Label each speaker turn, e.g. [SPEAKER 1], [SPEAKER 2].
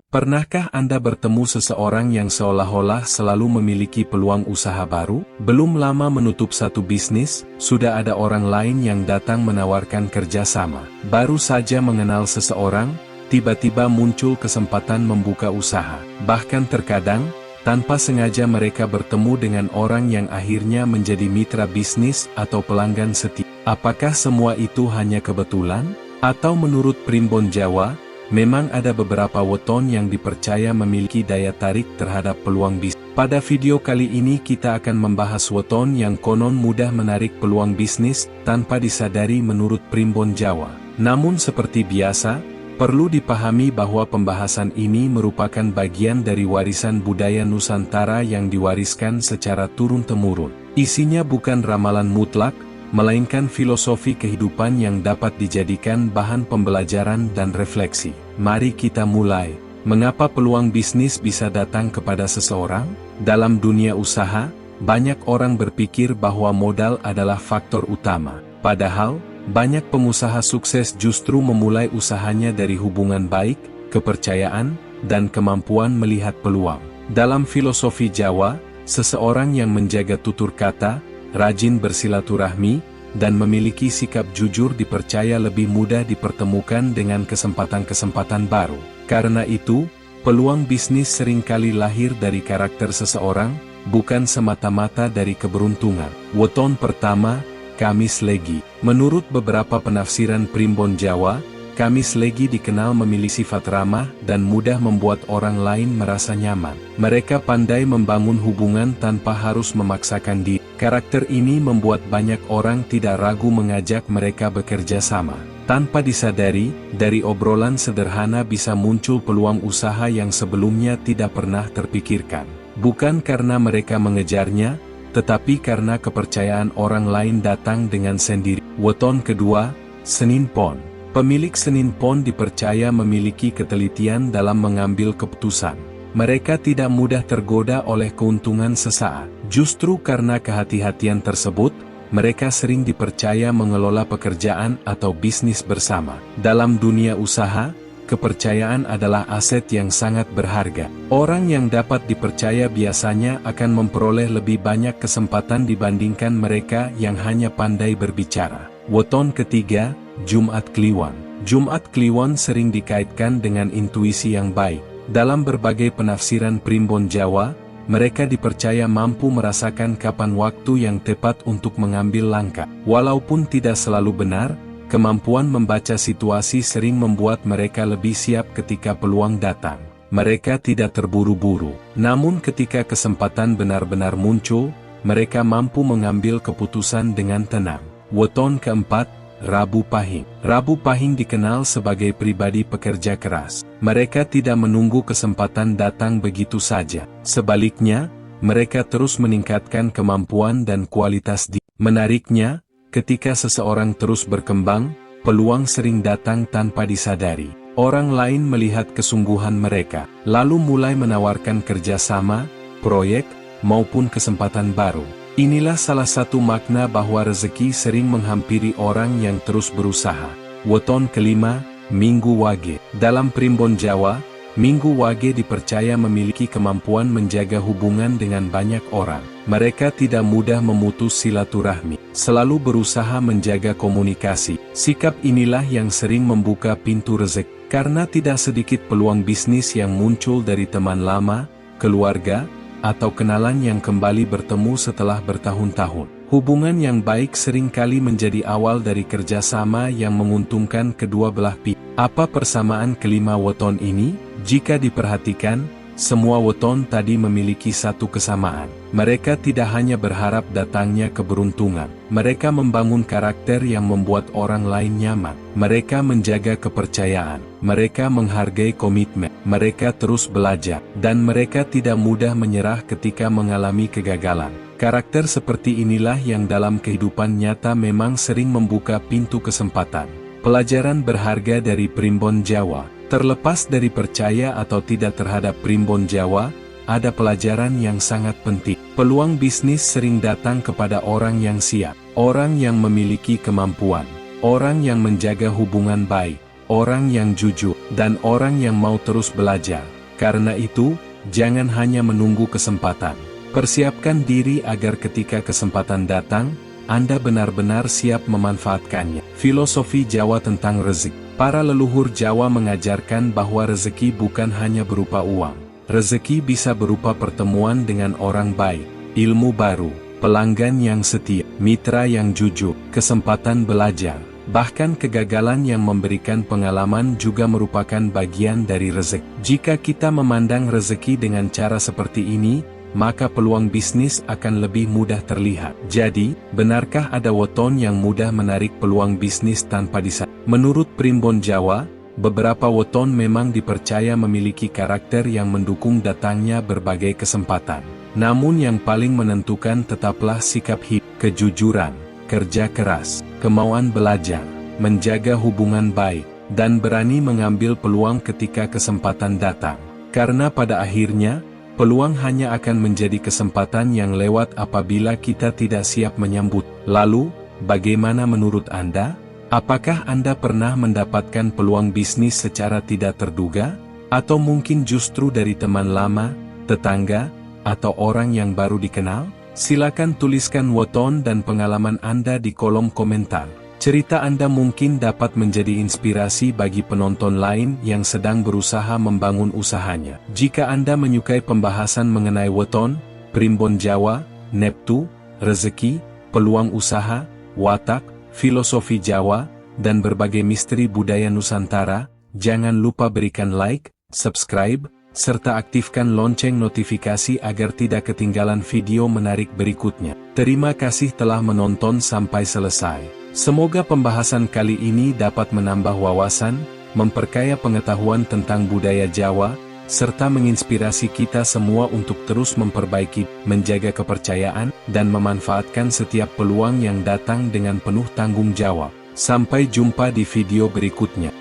[SPEAKER 1] Pernahkah Anda bertemu seseorang yang seolah-olah selalu memiliki peluang usaha baru? Belum lama menutup satu bisnis, sudah ada orang lain yang datang menawarkan kerjasama. Baru saja mengenal seseorang, tiba-tiba muncul kesempatan membuka usaha. Bahkan terkadang, tanpa sengaja mereka bertemu dengan orang yang akhirnya menjadi mitra bisnis atau pelanggan setia. Apakah semua itu hanya kebetulan? Atau menurut Primbon Jawa, memang ada beberapa weton yang dipercaya memiliki daya tarik terhadap peluang bisnis. Pada video kali ini kita akan membahas weton yang konon mudah menarik peluang bisnis tanpa disadari menurut Primbon Jawa. Namun seperti biasa, perlu dipahami bahwa pembahasan ini merupakan bagian dari warisan budaya Nusantara yang diwariskan secara turun-temurun. Isinya bukan ramalan mutlak, melainkan filosofi kehidupan yang dapat dijadikan bahan pembelajaran dan refleksi. Mari kita mulai. Mengapa peluang bisnis bisa datang kepada seseorang? Dalam dunia usaha, banyak orang berpikir bahwa modal adalah faktor utama. Padahal, banyak pengusaha sukses justru memulai usahanya dari hubungan baik, kepercayaan, dan kemampuan melihat peluang. Dalam filosofi Jawa, seseorang yang menjaga tutur kata, rajin bersilaturahmi, dan memiliki sikap jujur dipercaya lebih mudah dipertemukan dengan kesempatan-kesempatan baru. Karena itu, peluang bisnis seringkali lahir dari karakter seseorang, bukan semata-mata dari keberuntungan. Weton pertama, Kamis Legi. Menurut beberapa penafsiran Primbon Jawa, Kamis Legi dikenal memiliki sifat ramah dan mudah membuat orang lain merasa nyaman. Mereka pandai membangun hubungan tanpa harus memaksakan diri. Karakter ini membuat banyak orang tidak ragu mengajak mereka bekerja sama. Tanpa disadari, dari obrolan sederhana bisa muncul peluang usaha yang sebelumnya tidak pernah terpikirkan. Bukan karena mereka mengejarnya, tetapi karena kepercayaan orang lain datang dengan sendiri. Weton kedua, Senin Pon. Pemilik Senin Pon dipercaya memiliki ketelitian dalam mengambil keputusan. Mereka tidak mudah tergoda oleh keuntungan sesaat. Justru karena kehati-hatian tersebut, mereka sering dipercaya mengelola pekerjaan atau bisnis bersama. Dalam dunia usaha, kepercayaan adalah aset yang sangat berharga. Orang yang dapat dipercaya biasanya akan memperoleh lebih banyak kesempatan dibandingkan mereka yang hanya pandai berbicara. Weton ketiga, Jumat Kliwon. Jumat Kliwon sering dikaitkan dengan intuisi yang baik. Dalam berbagai penafsiran Primbon Jawa, mereka dipercaya mampu merasakan kapan waktu yang tepat untuk mengambil langkah. Walaupun tidak selalu benar, kemampuan membaca situasi sering membuat mereka lebih siap ketika peluang datang. Mereka tidak terburu-buru. Namun ketika kesempatan benar-benar muncul, mereka mampu mengambil keputusan dengan tenang. Weton keempat, Rabu Pahing. Rabu Pahing dikenal sebagai pribadi pekerja keras. Mereka tidak menunggu kesempatan datang begitu saja. Sebaliknya, mereka terus meningkatkan kemampuan dan kualitas diri. Menariknya, ketika seseorang terus berkembang, peluang sering datang tanpa disadari. Orang lain melihat kesungguhan mereka, lalu mulai menawarkan kerjasama, proyek, maupun kesempatan baru. Inilah salah satu makna bahwa rezeki sering menghampiri orang yang terus berusaha. Weton kelima, Minggu Wage. Dalam Primbon Jawa, Minggu Wage dipercaya memiliki kemampuan menjaga hubungan dengan banyak orang. Mereka tidak mudah memutus silaturahmi, selalu berusaha menjaga komunikasi. Sikap inilah yang sering membuka pintu rezeki. Karena tidak sedikit peluang bisnis yang muncul dari teman lama, keluarga, atau kenalan yang kembali bertemu setelah bertahun-tahun. Hubungan yang baik seringkali menjadi awal dari kerjasama yang menguntungkan kedua belah pihak. Apa persamaan kelima weton ini? Jika diperhatikan, semua weton tadi memiliki satu kesamaan. Mereka tidak hanya berharap datangnya keberuntungan. Mereka membangun karakter yang membuat orang lain nyaman. Mereka menjaga kepercayaan. Mereka menghargai komitmen. Mereka terus belajar. Dan mereka tidak mudah menyerah ketika mengalami kegagalan. Karakter seperti inilah yang dalam kehidupan nyata memang sering membuka pintu kesempatan. Pelajaran berharga dari Primbon Jawa. Terlepas dari percaya atau tidak terhadap Primbon Jawa, ada pelajaran yang sangat penting. Peluang bisnis sering datang kepada orang yang siap, orang yang memiliki kemampuan, orang yang menjaga hubungan baik, orang yang jujur, dan orang yang mau terus belajar. Karena itu, jangan hanya menunggu kesempatan. Persiapkan diri agar ketika kesempatan datang, Anda benar-benar siap memanfaatkannya. Filosofi Jawa tentang rezeki. Para leluhur Jawa mengajarkan bahwa rezeki bukan hanya berupa uang. Rezeki bisa berupa pertemuan dengan orang baik, ilmu baru, pelanggan yang setia, mitra yang jujur, kesempatan belajar. Bahkan kegagalan yang memberikan pengalaman juga merupakan bagian dari rezeki. Jika kita memandang rezeki dengan cara seperti ini, maka peluang bisnis akan lebih mudah terlihat. Jadi, benarkah ada weton yang mudah menarik peluang bisnis tanpa disadari? Menurut Primbon Jawa, beberapa weton memang dipercaya memiliki karakter yang mendukung datangnya berbagai kesempatan. Namun yang paling menentukan tetaplah sikap hidup, kejujuran, kerja keras, kemauan belajar, menjaga hubungan baik, dan berani mengambil peluang ketika kesempatan datang. Karena pada akhirnya, peluang hanya akan menjadi kesempatan yang lewat apabila kita tidak siap menyambut. Lalu, bagaimana menurut Anda? Apakah Anda pernah mendapatkan peluang bisnis secara tidak terduga? Atau mungkin justru dari teman lama, tetangga, atau orang yang baru dikenal? Silakan tuliskan weton dan pengalaman Anda di kolom komentar. Cerita Anda mungkin dapat menjadi inspirasi bagi penonton lain yang sedang berusaha membangun usahanya. Jika Anda menyukai pembahasan mengenai weton, Primbon Jawa, neptu, rezeki, peluang usaha, watak, filosofi Jawa, dan berbagai misteri budaya Nusantara, jangan lupa berikan like, subscribe, serta aktifkan lonceng notifikasi agar tidak ketinggalan video menarik berikutnya. Terima kasih telah menonton sampai selesai. Semoga pembahasan kali ini dapat menambah wawasan, memperkaya pengetahuan tentang budaya Jawa, serta menginspirasi kita semua untuk terus memperbaiki, menjaga kepercayaan, dan memanfaatkan setiap peluang yang datang dengan penuh tanggung jawab. Sampai jumpa di video berikutnya.